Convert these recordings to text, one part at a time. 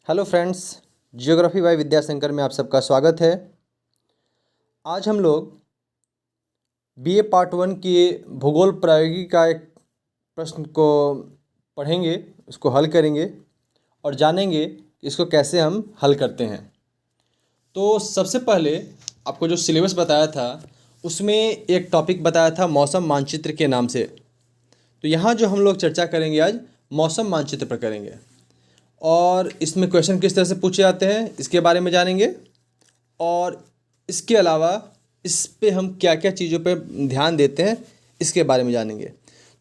Hello friends, geography by Vidyashankar में आप सबका स्वागत है। आज हम लोग बीए पार्ट 1 की भूगोल प्रायोगिक का एक प्रश्न को पढ़ेंगे, उसको हल करेंगे और जानेंगे कि इसको कैसे हम हल करते हैं। तो सबसे पहले आपको जो सिलेबस बताया था उसमें एक टॉपिक बताया था मौसम मानचित्र के नाम से। तो यहाँ जो हम लोग चर्चा करेंगे आज मौसम मानचित्र पर करेंगे और इसमें क्वेश्चन किस तरह से पूछे जाते हैं इसके बारे में जानेंगे और इसके अलावा इस पे हम क्या क्या चीज़ों पे ध्यान देते हैं इसके बारे में जानेंगे।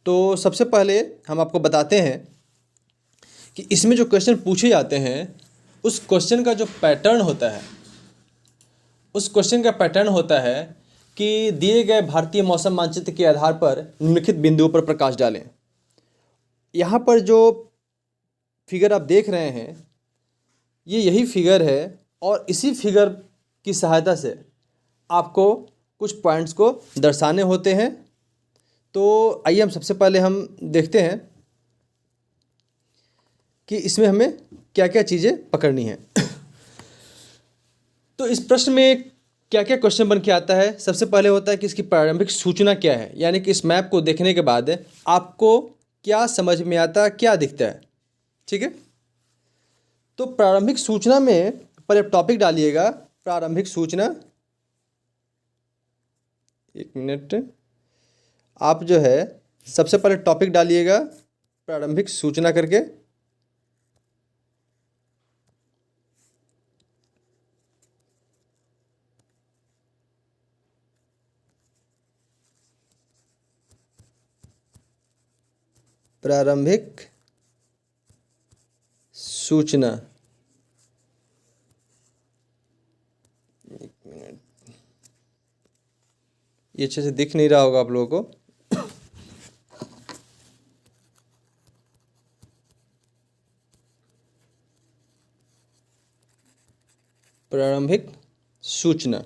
तो सबसे पहले हम आपको बताते हैं कि इसमें जो क्वेश्चन पूछे जाते हैं उस क्वेश्चन का जो पैटर्न होता है कि दिए गए भारतीय मौसम मानचित्र के आधार पर निम्नलिखित बिंदुओं पर प्रकाश डालें। यहाँ पर जो फिगर आप देख रहे हैं ये यही फिगर है और इसी फिगर की सहायता से आपको कुछ पॉइंट्स को दर्शाने होते हैं। तो आइए हम सबसे पहले हम देखते हैं कि इसमें हमें क्या क्या चीज़ें पकड़नी हैं। तो इस प्रश्न में क्या क्या क्वेश्चन बन के आता है। सबसे पहले होता है कि इसकी प्रारंभिक सूचना क्या है, यानी कि इस मैप को देखने के बाद आपको क्या समझ में आता है, क्या दिखता है। ठीक है, तो प्रारंभिक सूचना में पर एक टॉपिक डालिएगा, प्रारंभिक सूचना। एक मिनट, आप जो है सबसे पहले टॉपिक डालिएगा प्रारंभिक सूचना करके। प्रारंभिक सूचना, एक मिनट, ये अच्छे से दिख नहीं रहा होगा आप लोगों को। प्रारंभिक सूचना,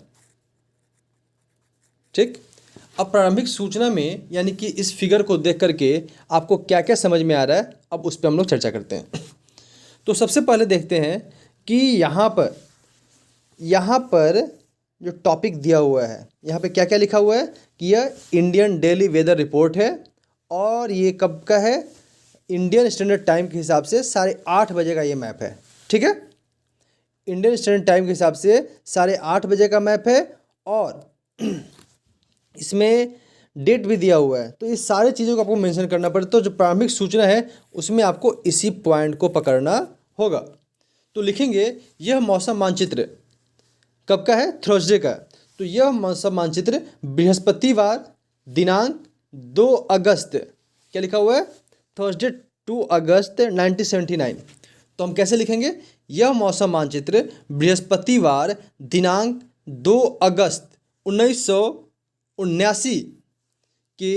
ठीक। अब प्रारंभिक सूचना में यानी कि इस फिगर को देख करके आपको क्या क्या समझ में आ रहा है, अब उस पर हम लोग चर्चा करते हैं। तो सबसे पहले देखते हैं कि यहाँ पर जो टॉपिक दिया हुआ है, यहाँ पे क्या क्या लिखा हुआ है कि यह इंडियन डेली वेदर रिपोर्ट है और ये कब का है, इंडियन स्टैंडर्ड टाइम के हिसाब से 8:30 बजे का ये मैप है। ठीक है, इंडियन स्टैंडर्ड टाइम के हिसाब से 8:30 बजे का मैप है और इसमें डेट भी दिया हुआ है। तो इस सारी चीज़ों को आपको मेंशन करना पड़ता है। तो जो प्रारंभिक सूचना है उसमें आपको इसी पॉइंट को पकड़ना होगा। तो लिखेंगे यह मौसम मानचित्र कब का है, थर्सडे का। तो यह मौसम मानचित्र बृहस्पतिवार दिनांक 2 अगस्त, क्या लिखा हुआ है, थर्सडे 2 अगस्त 1979। तो हम कैसे लिखेंगे, यह मौसम मानचित्र बृहस्पतिवार दिनांक 2 अगस्त 1979 के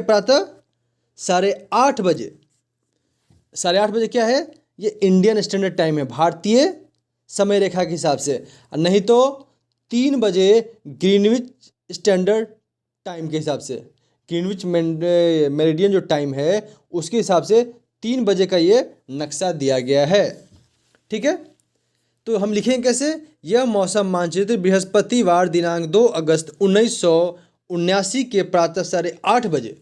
प्रातः 8:30 बजे, 8:30 बजे क्या है, ये इंडियन स्टैंडर्ड टाइम है, भारतीय समय रेखा के हिसाब से। नहीं तो 3 बजे ग्रीनविच स्टैंडर्ड टाइम के हिसाब से, ग्रीनविच मेरिडियन जो टाइम है उसके हिसाब से 3 बजे का ये नक्शा दिया गया है। ठीक है, तो हम लिखेंगे कैसे, यह मौसम मानचित्र बृहस्पतिवार दिनांक 2 अगस्त 1979 के प्रातः 8:30 बजे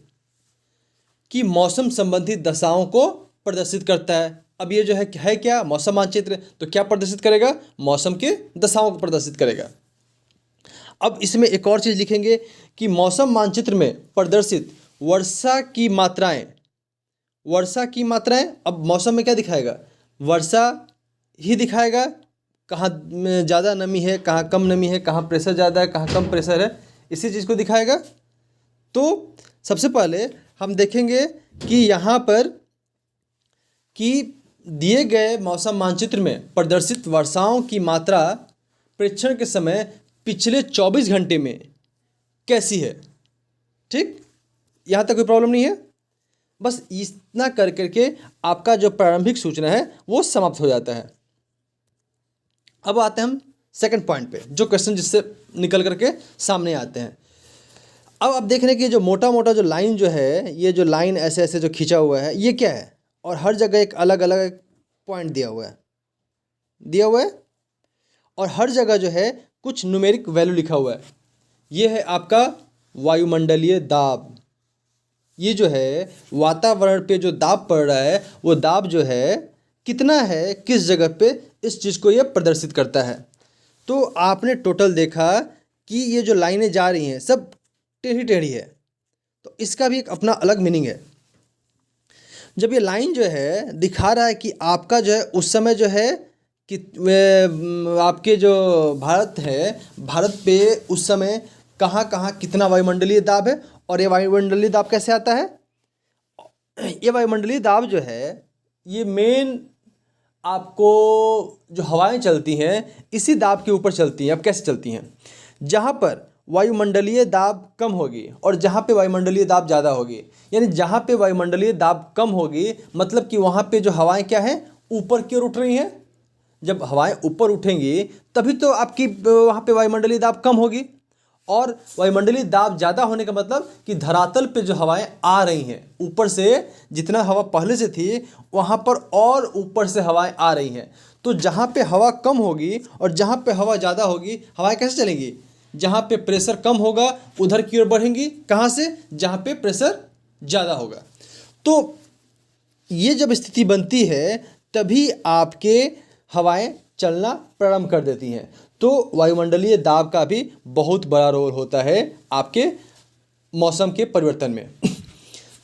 की मौसम संबंधी दशाओं को प्रदर्शित करता है। अब ये जो है क्या मौसम मानचित्र, तो क्या प्रदर्शित करेगा, मौसम के दशाओं को प्रदर्शित करेगा। अब इसमें एक और चीज़ लिखेंगे कि मौसम मानचित्र में प्रदर्शित वर्षा की मात्राएं, अब मौसम में क्या दिखाएगा, वर्षा ही दिखाएगा, कहाँ ज़्यादा नमी है, कहाँ कम नमी है, कहाँ प्रेशर ज़्यादा है, कहाँ कम प्रेशर है, इसी चीज़ को दिखाएगा। तो सबसे पहले हम देखेंगे कि यहाँ पर कि दिए गए मौसम मानचित्र में प्रदर्शित वर्षाओं की मात्रा प्रेक्षण के समय पिछले 24 घंटे में कैसी है। ठीक, यहाँ तक कोई प्रॉब्लम नहीं है। बस इतना कर करके आपका जो प्रारंभिक सूचना है वो समाप्त हो जाता है। अब आते हैं हम सेकंड पॉइंट पे, जो क्वेश्चन जिससे निकल करके सामने आते हैं। अब आप देख रहे हैं कि जो मोटा मोटा जो लाइन जो है, ये जो लाइन ऐसे ऐसे जो खींचा हुआ है, ये क्या है, और हर जगह एक अलग अलग पॉइंट दिया हुआ है और हर जगह जो है कुछ न्यूमेरिक वैल्यू लिखा हुआ है। ये है आपका वायुमंडलीय दाब। ये जो है वातावरण पे जो दाब पड़ रहा है वो दाब जो है कितना है, किस जगह पे, इस चीज़ को ये प्रदर्शित करता है। तो आपने टोटल देखा कि ये जो लाइनें जा रही हैं सब टेढ़ी टेढ़ी है, तो इसका भी एक अपना अलग मीनिंग है। जब ये लाइन जो है दिखा रहा है कि आपका जो है उस समय जो है कि आपके जो भारत है, भारत पे उस समय कहाँ कहाँ कितना वायुमंडलीय दाब है और ये वायुमंडलीय दाब कैसे आता है। ये वायुमंडलीय दाब जो है ये मेन आपको जो हवाएं चलती हैं इसी दाब के ऊपर चलती हैं। अब कैसे चलती हैं, जहाँ पर वायुमंडलीय दाब कम होगी और जहाँ पे वायुमंडलीय दाब ज़्यादा होगी, यानी जहाँ पे वायुमंडलीय दाब कम होगी मतलब कि वहाँ पे जो हवाएं क्या हैं, ऊपर की ओर उठ रही हैं। जब हवाएं ऊपर उठेंगी तभी तो आपकी वहाँ पे वायुमंडलीय दाब कम होगी, और वायुमंडलीय दाब ज़्यादा होने का मतलब कि धरातल पे जो हवाएं आ रही हैं ऊपर से, जितना हवा पहले से थी वहाँ पर और ऊपर से हवाएं आ रही हैं। तो जहाँ पे हवा कम होगी और जहाँ पे हवा ज़्यादा होगी, हवाएं कैसे चलेंगी, जहाँ पे प्रेशर कम होगा उधर की ओर बढ़ेंगी। कहाँ से, जहाँ पे प्रेशर ज़्यादा होगा। तो ये जब स्थिति बनती है तभी आपके हवाएं चलना प्रारंभ कर देती हैं। तो वायुमंडलीय दाब का भी बहुत बड़ा रोल होता है आपके मौसम के परिवर्तन में।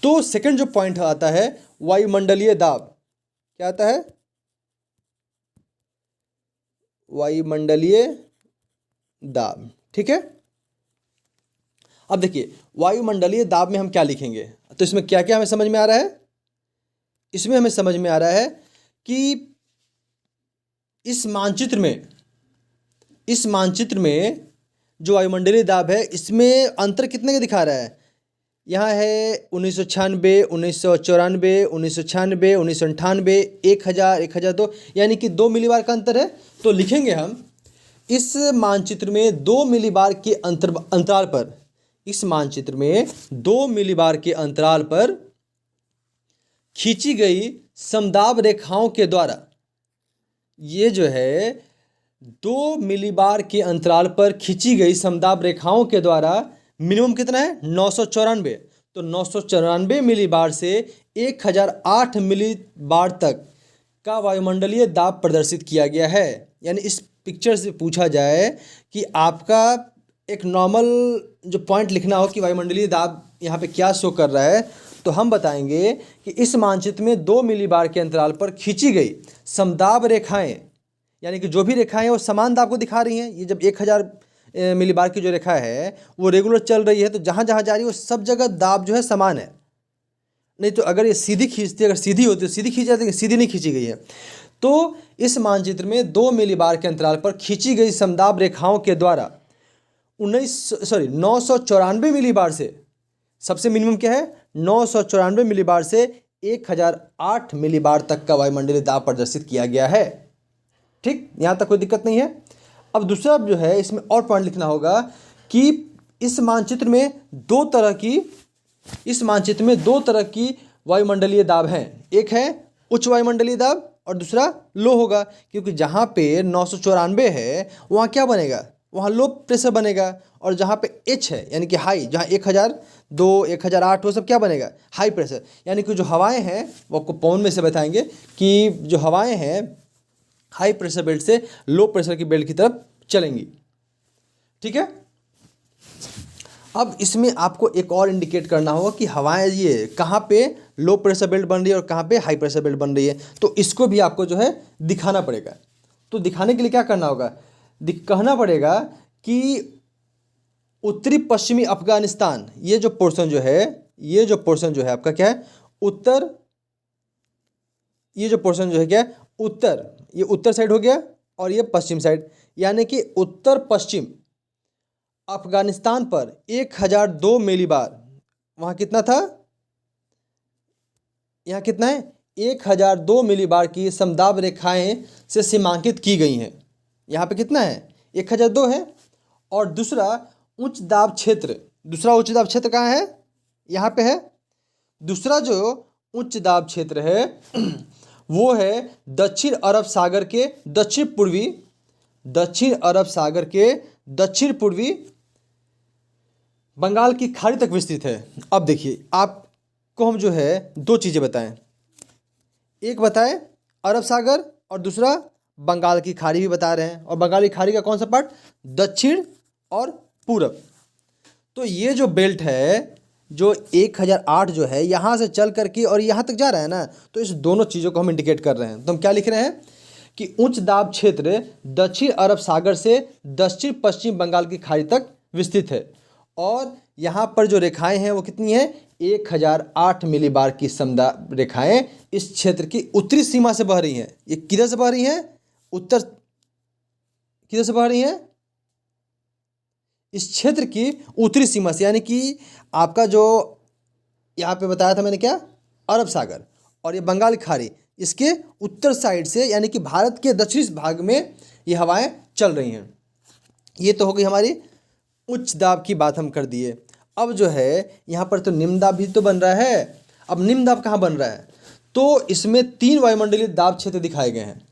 तो सेकंड जो पॉइंट आता है वायुमंडलीय दाब, क्या आता है, वायुमंडलीय दाब। ठीक है, अब देखिए वायुमंडलीय दाब में हम क्या लिखेंगे, तो इसमें क्या क्या हमें समझ में आ रहा है। इसमें हमें समझ में आ रहा है कि इस मानचित्र में जो वायुमंडलीय दाब है इसमें अंतर कितने का दिखा रहा है। यहाँ है 1996, 1994, 1996, 1998, 1000, 1002, यानी कि 2 मिलीबार का अंतर है। तो लिखेंगे हम इस मानचित्र में 2 मिलीबार के अंतराल पर, इस मानचित्र में 2 मिलीबार के अंतराल पर खींची गई समदाब रेखाओं के द्वारा, ये जो है 2 मिलीबार के अंतराल पर खींची गई समदाब रेखाओं के द्वारा मिनिमम कितना है, 994। तो 994 मिलीबार से 1008 मिलीबार तक का वायुमंडलीय दाब प्रदर्शित किया गया है। यानी इस पिक्चर से पूछा जाए कि आपका एक नॉर्मल जो पॉइंट लिखना हो कि वायुमंडलीय दाब यहाँ पे क्या शो कर रहा है, तो हम बताएंगे कि इस मानचित्र में 2 मिलीबार के अंतराल पर खींची गई समदाब रेखाएं, यानी कि जो भी रेखाएं हैं वो समान दाब को दिखा रही हैं। ये जब 1000 मिलीबार की जो रेखा है वो रेगुलर चल रही है, तो जहाँ जहाँ जा रही है वो सब जगह दाब जो है समान है। नहीं तो अगर ये सीधी खींचती, अगर सीधी होती तो सीधी खींच जाती है, सीधी नहीं खींची गई है। तो इस मानचित्र में 2 मिलीबार के अंतराल पर खींची गई समदाब रेखाओं के द्वारा 994 मिलीबार से, सबसे मिनिमम क्या है, 994 मिलीबार से 1008 मिलीबार तक का वायुमंडलीय दाब प्रदर्शित किया गया है। ठीक, यहाँ तक कोई दिक्कत नहीं है। अब दूसरा जो है इसमें और पॉइंट लिखना होगा कि इस मानचित्र में दो तरह की वायुमंडलीय दाब हैं। एक है उच्च वायुमंडलीय दाब और दूसरा लो होगा, क्योंकि जहाँ पे 994 है वहाँ क्या बनेगा, वहाँ लो प्रेशर बनेगा, और जहाँ पे एच है यानी कि हाई, जहाँ 1002, 1008 वो सब क्या बनेगा, हाई प्रेशर। यानी कि जो हवाएं हैं वो आपको पौन में से बताएंगे कि जो हवाएं हैं हाई प्रेशर बेल्ट से लो प्रेशर की बेल्ट की तरफ चलेंगी। ठीक है, अब इसमें आपको एक और इंडिकेट करना होगा कि हवाएं ये कहाँ पे लो प्रेशर बेल्ट बन रही है और कहाँ पे हाई प्रेशर बेल्ट बन रही है, तो इसको भी आपको जो है दिखाना पड़ेगा। तो दिखाने के लिए क्या करना होगा, कहना पड़ेगा कि उत्तरी पश्चिमी अफगानिस्तान, ये जो पोर्शन जो है आपका क्या है, उत्तर, ये जो पोर्शन जो है क्या है, उत्तर, ये उत्तर साइड हो गया और ये पश्चिम साइड, यानी कि उत्तर पश्चिम अफगानिस्तान पर 1002 मिलीबार, वहाँ कितना था, यहाँ कितना है, 1002 मिलीबार की समदाब रेखाएं से सीमांकित की गई हैं। यहाँ पे कितना है, 1002 है। और दूसरा उच्च दाब क्षेत्र कहाँ है, यहाँ पे है। दूसरा जो उच्च दाब क्षेत्र है वो है दक्षिण अरब सागर के दक्षिण पूर्वी बंगाल की खाड़ी तक विस्तृत है। अब देखिए, आपको हम जो है दो चीज़ें बताएं, एक बताएं अरब सागर और दूसरा बंगाल की खाड़ी भी बता रहे हैं। और बंगाल की खाड़ी का कौन सा पार्ट? दक्षिण और पूरब। तो ये जो बेल्ट है, जो 1008 जो है यहाँ से चल करके और यहाँ तक जा रहा है ना, तो इस दोनों चीज़ों को हम इंडिकेट कर रहे हैं। तो हम क्या लिख रहे हैं कि उच्च दाब क्षेत्र दक्षिण अरब सागर से दक्षिण पश्चिम बंगाल की खाड़ी तक विस्तृत है। और यहाँ पर जो रेखाएं हैं वो कितनी हैं? 1008 मिलीबार की समदाब रेखाएं इस क्षेत्र की उत्तरी सीमा से बह रही हैं। ये किधर से बह रही हैं? किधर से बह रही हैं? इस क्षेत्र की उत्तरी सीमा से, यानी कि आपका जो यहाँ पे बताया था मैंने क्या, अरब सागर और ये बंगाल की खाड़ी, इसके उत्तर साइड से यानी कि भारत के दक्षिणी भाग में ये हवाएं चल रही हैं। ये तो हो गई हमारी उच्च दाब की बात हम कर दिए। अब जो है यहाँ पर तो निम्न दाब भी तो बन रहा है। अब निम्न दाब कहाँ बन रहा है? तो इसमें 3 वायुमंडलीय दाब क्षेत्र दिखाए गए हैं।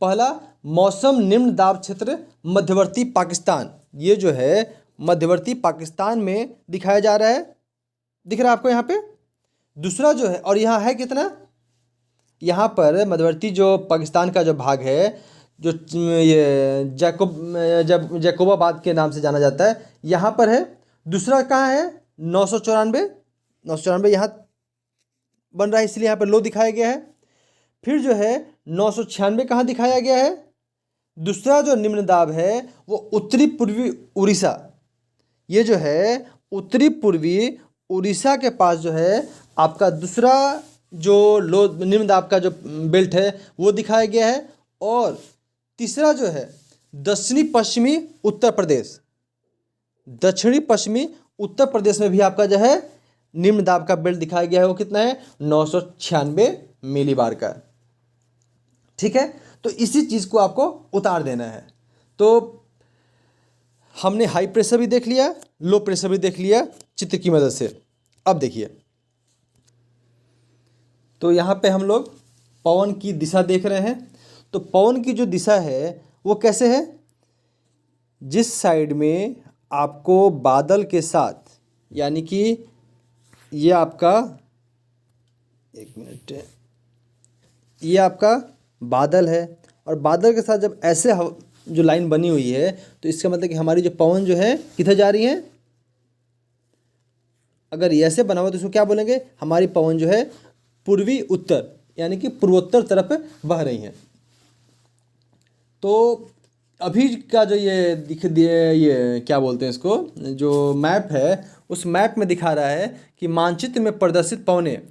पहला, मौसम निम्न दाब क्षेत्र मध्यवर्ती पाकिस्तान, ये जो है मध्यवर्ती पाकिस्तान में दिखाया जा रहा है, दिख रहा है आपको यहाँ पे। दूसरा जो है, और यहाँ है कितना, यहाँ पर मध्यवर्ती जो पाकिस्तान का जो भाग है, जो ये जैकोबाबाद के नाम से जाना जाता है, यहाँ पर है। दूसरा कहाँ है? 994 यहाँ बन रहा है, इसलिए यहाँ पर लो दिखाया गया है। फिर जो है 996 कहाँ दिखाया गया है? दूसरा जो निम्न दाब है वो उत्तरी पूर्वी उड़ीसा, ये जो है उत्तरी पूर्वी उड़ीसा के पास जो है आपका दूसरा जो लो निम्न दाब का जो बेल्ट है वो दिखाया गया है। और तीसरा जो है दक्षिणी पश्चिमी उत्तर प्रदेश में भी आपका जो है निम्न दाब का बेल्ट दिखाया गया है। वो कितना है? 996 मिलीबार का। ठीक है, तो इसी चीज़ को आपको उतार देना है। तो हमने हाई प्रेशर भी देख लिया, लो प्रेशर भी देख लिया चित्र की मदद से। अब देखिए, तो यहाँ पे हम लोग पवन की दिशा देख रहे हैं। तो पवन की जो दिशा है वो कैसे है? जिस साइड में आपको बादल के साथ, यानी कि ये आपका, एक मिनट, ये आपका बादल है और बादल के साथ जब ऐसे जो लाइन बनी हुई है, तो इसका मतलब कि हमारी जो पवन जो है किधर जा रही है? अगर ये ऐसे बना हुआ तो इसको क्या बोलेंगे? हमारी पवन जो है पूर्वी उत्तर यानी कि पूर्वोत्तर तरफ बह रही हैं। तो अभी का जो ये दिख दिए, ये क्या बोलते हैं इसको, जो मैप है, उस मैप में दिखा रहा है कि मानचित्र में प्रदर्शित पवनें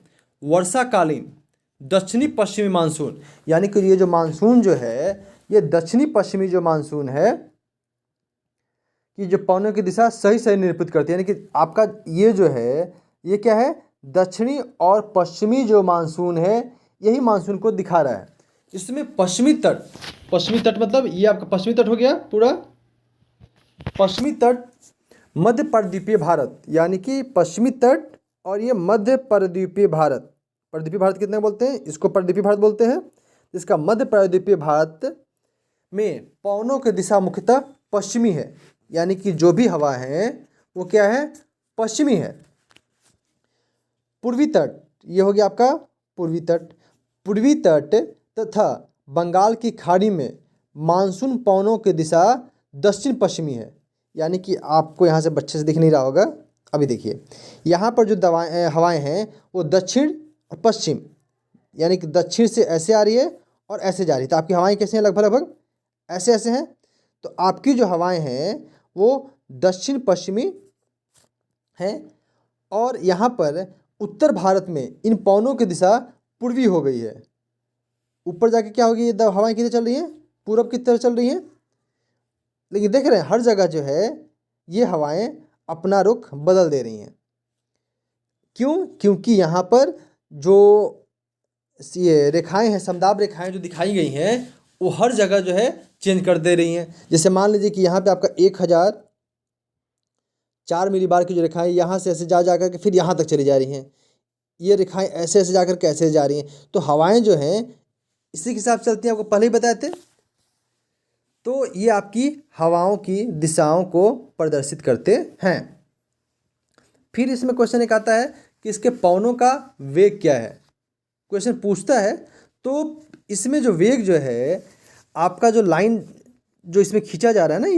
वर्षाकालीन दक्षिणी पश्चिमी मानसून, यानी कि ये जो मानसून जो है, ये दक्षिणी पश्चिमी जो मानसून है कि जो पवनों की दिशा सही निरूपित करती है। यानी कि आपका ये जो है, ये क्या है? दक्षिणी और पश्चिमी जो मानसून है, यही मानसून को दिखा रहा है। इसमें पश्चिमी तट मतलब ये आपका पश्चिमी तट हो गया पूरा। पश्चिमी तट मध्य प्रद्वीपीय भारत, यानी कि पश्चिमी तट और ये मध्य प्रद्वीपीय भारत। प्रद्वीपीय भारत कितने बोलते हैं? इसको प्रद्वीपीय भारत बोलते हैं। इसका मध्य प्रद्वीपीय भारत में पवनों की दिशा मुख्यतः पश्चिमी है, यानी कि जो भी हवा है वो क्या है? पश्चिमी है। पूर्वी तट, ये हो गया आपका पूर्वी तट तथा बंगाल की खाड़ी में मानसून पवनों की दिशा दक्षिण पश्चिमी है, यानी कि आपको यहाँ से अच्छे से दिख नहीं रहा होगा। अभी देखिए, यहाँ पर जो हवाएं हैं वो दक्षिण और पश्चिम, यानी कि दक्षिण से ऐसे आ रही है और ऐसे जा रही है। तो आपकी हवाएं कैसे हैं? लगभग ऐसे हैं। तो आपकी जो हवाएं हैं वो दक्षिण पश्चिमी हैं। और यहाँ पर उत्तर भारत में इन पवनों की दिशा पूर्वी हो गई है। ऊपर जाके क्या होगी? ये हवाएं किधर चल रही हैं? पूरब की तरफ चल रही हैं। लेकिन देख रहे हैं हर जगह जो है ये हवाएं अपना रुख बदल दे रही हैं। क्यों? क्योंकि यहाँ पर जो ये रेखाएं हैं, समदाब रेखाएं जो दिखाई गई हैं, वो हर जगह जो है चेंज कर दे रही हैं। जैसे मान लीजिए कि यहाँ पे आपका 1004 मिलीबार की जो रेखाएं यहाँ से ऐसे जा कर के फिर यहाँ तक चली जा रही हैं। ये रेखाएं ऐसे ऐसे जाकर कैसे जा रही हैं, तो हवाएं जो हैं इसी के हिसाब से चलती हैं, आपको पहले ही बताए थे। तो ये आपकी हवाओं की दिशाओं को प्रदर्शित करते हैं। फिर इसमें क्वेश्चन एक आता है कि इसके पवनों का वेग क्या है, क्वेश्चन पूछता है। तो इसमें जो वेग जो है, आपका जो लाइन जो इसमें खींचा जा रहा है ना,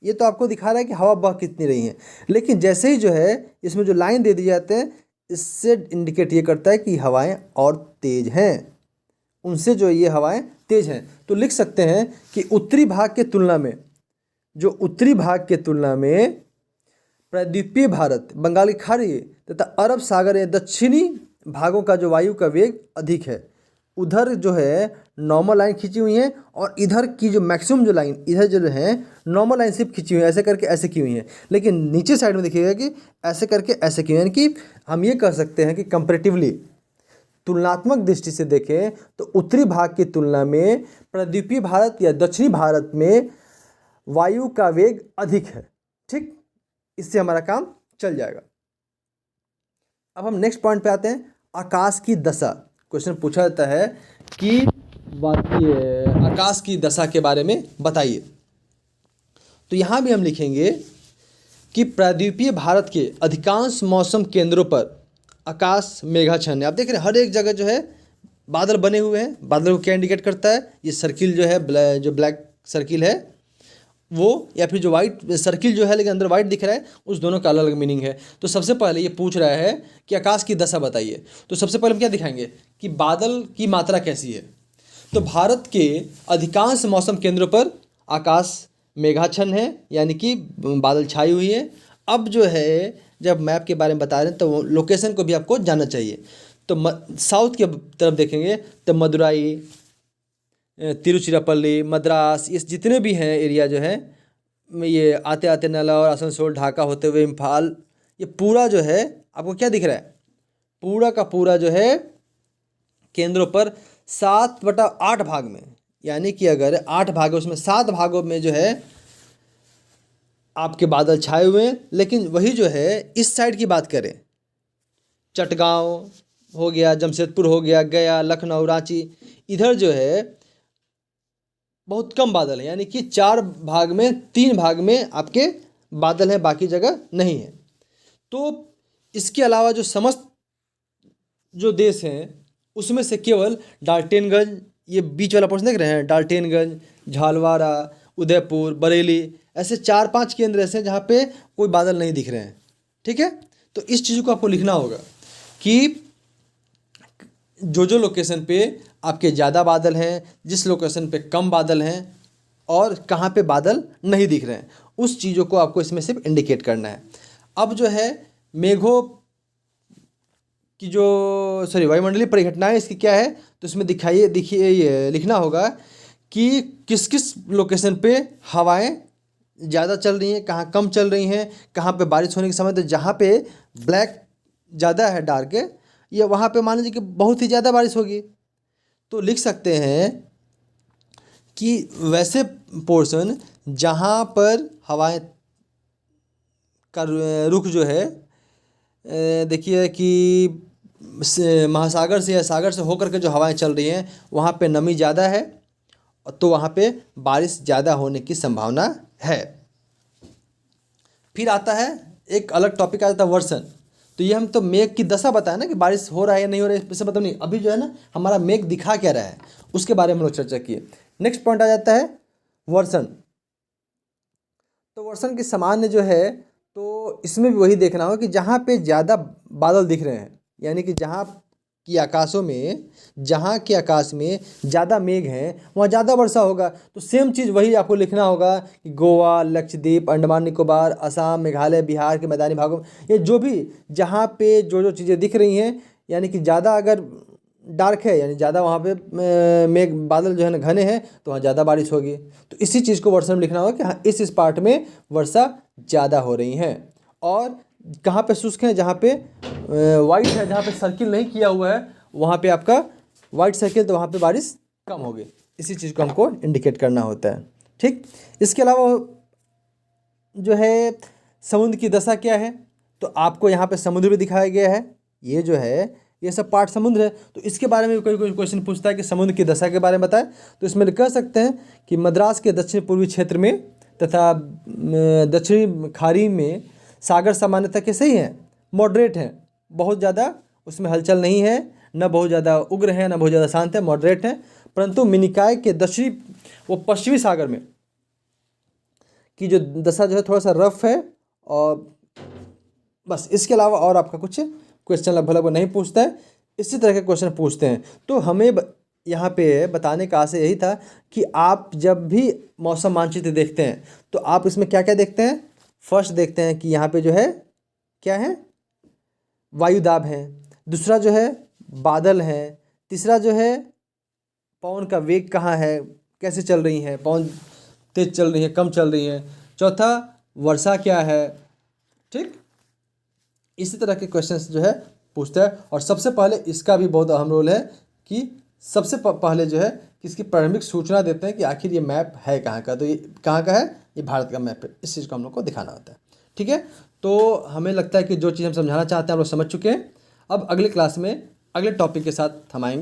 ये तो आपको दिखा रहा है कि हवा बह कितनी रही है, लेकिन जैसे ही जो है इसमें जो लाइन दे दी जाते हैं, इससे इंडिकेट ये करता है कि हवाएं और तेज हैं, उनसे जो ये हवाएं तेज हैं। तो लिख सकते हैं कि उत्तरी भाग के तुलना में, जो उत्तरी भाग के तुलना में प्रायद्वीपीय भारत, बंगाल की खाड़ी तथा अरब सागर या दक्षिणी भागों का जो वायु का वेग अधिक है। उधर जो है नॉर्मल लाइन खींची हुई है, और इधर की जो मैक्सिमम जो लाइन इधर जो है नॉर्मल लाइन सिर्फ खींची हुई है, ऐसे करके ऐसे की हुई है, लेकिन नीचे साइड में देखिएगा कि ऐसे करके ऐसे की हुई है। यानी कि हम ये कह सकते हैं कि कंपेरेटिवली, तुलनात्मक दृष्टि से देखें तो उत्तरी भाग की तुलना में प्रायद्वीपीय भारत या दक्षिणी भारत में वायु का वेग अधिक है। ठीक, इससे हमारा काम चल जाएगा। अब हम नेक्स्ट पॉइंट पे आते हैं, आकाश की दशा। क्वेश्चन पूछा जाता है कि आकाश की दशा के बारे में बताइए। तो यहाँ भी हम लिखेंगे कि प्रायद्वीपीय भारत के अधिकांश मौसम केंद्रों पर आकाश मेघाच्छन्न है। आप देख रहे हैं हर एक जगह जो है बादल बने हुए हैं। बादल को क्या इंडिकेट करता है, ये सर्किल जो है, जो ब्लैक सर्किल है वो, या फिर जो वाइट सर्किल जो है लेकिन अंदर वाइट दिख रहा है, उस दोनों का अलग अलग मीनिंग है। तो सबसे पहले ये पूछ रहा है कि आकाश की दशा बताइए। तो सबसे पहले हम क्या दिखाएंगे कि बादल की मात्रा कैसी है। तो भारत के अधिकांश मौसम केंद्रों पर आकाश मेघाच्छन्न है, यानी कि बादल छाई हुई है। अब जो है जब मैप के बारे में बता रहे हैं तो लोकेशन को भी आपको जानना चाहिए। तो साउथ की तरफ देखेंगे तो मदुराई, तिरुचिरापल्ली, मद्रास, ये जितने भी हैं एरिया जो है, ये आते आते नेल्लौर, आसनसोल, ढाका होते हुए इम्फाल, ये पूरा जो है आपको क्या दिख रहा है, पूरा का पूरा जो है केंद्रों पर 7/8 भाग में, यानी कि अगर 8 भाग है उसमें 7 भागों में जो है आपके बादल छाए हुए हैं। लेकिन वही जो है इस साइड की बात करें, चटगांव हो गया, जमशेदपुर हो गया, गया, लखनऊ, रांची, इधर जो है बहुत कम बादल है, यानी कि 4 भाग में 3 भाग में आपके बादल हैं, बाकी जगह नहीं है। तो इसके अलावा जो समस्त जो देश हैं उसमें से केवल डाल्टनगंज, ये बीच वाला पोर्शन देख रहे हैं, डाल्टनगंज, झालवाड़ा, उदयपुर, बरेली, ऐसे 4-5 केंद्र ऐसे हैं जहाँ पे कोई बादल नहीं दिख रहे हैं। ठीक है, तो इस चीज़ को आपको लिखना होगा कि जो लोकेशन पे आपके ज़्यादा बादल हैं, जिस लोकेशन पे कम बादल हैं, और कहाँ पे बादल नहीं दिख रहे हैं, उस चीज़ों को आपको इसमें सिर्फ इंडिकेट करना है। अब जो है मेघों की जो वायुमंडलीय परिघटनाएं इसकी क्या है, तो इसमें देखिए ये लिखना होगा कि किस किस लोकेशन पे हवाएं ज़्यादा चल रही हैं, कहाँ कम चल रही हैं, कहाँ पे बारिश होने के समय, तो जहाँ पे ब्लैक ज़्यादा है, डार्क है, या वहाँ पे मान लीजिए कि बहुत ही ज़्यादा बारिश होगी। तो लिख सकते हैं कि वैसे पोर्शन जहाँ पर हवाएं का रुख जो है, देखिए कि महासागर से या सागर से होकर के जो हवाएं चल रही हैं वहाँ पे नमी ज़्यादा है, तो वहाँ पे बारिश ज़्यादा होने की संभावना है। फिर आता है एक अलग टॉपिक आ जाता है वर्षण। तो ये हम तो मेघ की दशा बताया ना कि बारिश हो रहा है या नहीं हो रहा है, इससे मतलब नहीं, अभी जो है ना हमारा मेघ दिखा क्या रहा है उसके बारे में हम लोग चर्चा किए। नेक्स्ट पॉइंट आ जाता है वर्षण। तो वर्षण के सामान्य जो है, तो इसमें भी वही देखना होगा कि जहाँ पे ज़्यादा बादल दिख रहे हैं, यानी कि जहाँ के आकाश में ज़्यादा मेघ हैं वहाँ ज़्यादा वर्षा होगा। तो सेम चीज़ वही आपको लिखना होगा कि गोवा, लक्षद्वीप, अंडमान निकोबार, असम, मेघालय, बिहार के मैदानी भागों में, ये जो भी जहाँ पे जो चीज़ें दिख रही हैं, यानी कि ज़्यादा अगर डार्क है, यानी ज़्यादा वहाँ पे मेघ बादल जो है ना घने हैं, तो वहाँ ज़्यादा बारिश होगी। तो इसी चीज़ को वर्षण में लिखना होगा कि हाँ इस पार्ट में वर्षा ज़्यादा हो रही है। और कहाँ पे शुष्क है, जहाँ पे वाइट है, जहाँ पे सर्किल नहीं किया हुआ है, वहाँ पे आपका वाइट सर्किल, तो वहाँ पे बारिश कम होगी। इसी चीज़ को हमको इंडिकेट करना होता है। ठीक, इसके अलावा जो है समुद्र की दशा क्या है, तो आपको यहाँ पे समुद्र भी दिखाया गया है। ये जो है ये सब पार्ट समुद्र है। तो इसके बारे में कोई कोई क्वेश्चन पूछता है कि समुद्र की दशा के बारे में बताएं, तो इसमें कह सकते हैं कि मद्रास के दक्षिण पूर्वी क्षेत्र में तथा दक्षिणी खाड़ी में सागर सामान्यतः कैसे ही हैं, मॉडरेट हैं, बहुत ज़्यादा उसमें हलचल नहीं है, न बहुत ज़्यादा उग्र है न बहुत ज़्यादा शांत है, मॉडरेट है। परंतु मिनिकॉय के दक्षिणी वो पश्चिमी सागर में की जो दशा जो है थोड़ा सा रफ है। और बस इसके अलावा और आपका कुछ क्वेश्चन लगभग नहीं पूछता है, इसी तरह के क्वेश्चन पूछते हैं। तो हमें यहाँ पे बताने का आशय यही था कि आप जब भी मौसम मानचित्र देखते हैं तो आप इसमें क्या क्या देखते हैं। फर्स्ट देखते हैं कि यहाँ पे जो है क्या है, वायुदाब है, दूसरा जो है बादल है, तीसरा जो है पवन का वेग कहाँ है, कैसे चल रही है, पवन तेज चल रही है कम चल रही है, चौथा वर्षा क्या है। ठीक, इसी तरह के क्वेश्चंस जो है पूछता है। और सबसे पहले इसका भी बहुत अहम रोल है कि सबसे पहले जो है इसकी प्रारंभिक सूचना देते हैं कि आखिर ये मैप है कहाँ का। तो ये कहाँ का है, ये भारत का मैप है, इस चीज़ को हम लोग को दिखाना होता है। ठीक है, तो हमें लगता है कि जो चीज़ हम समझाना चाहते हैं हम लोग समझ चुके हैं। अब अगले क्लास में अगले टॉपिक के साथ हम आएंगे।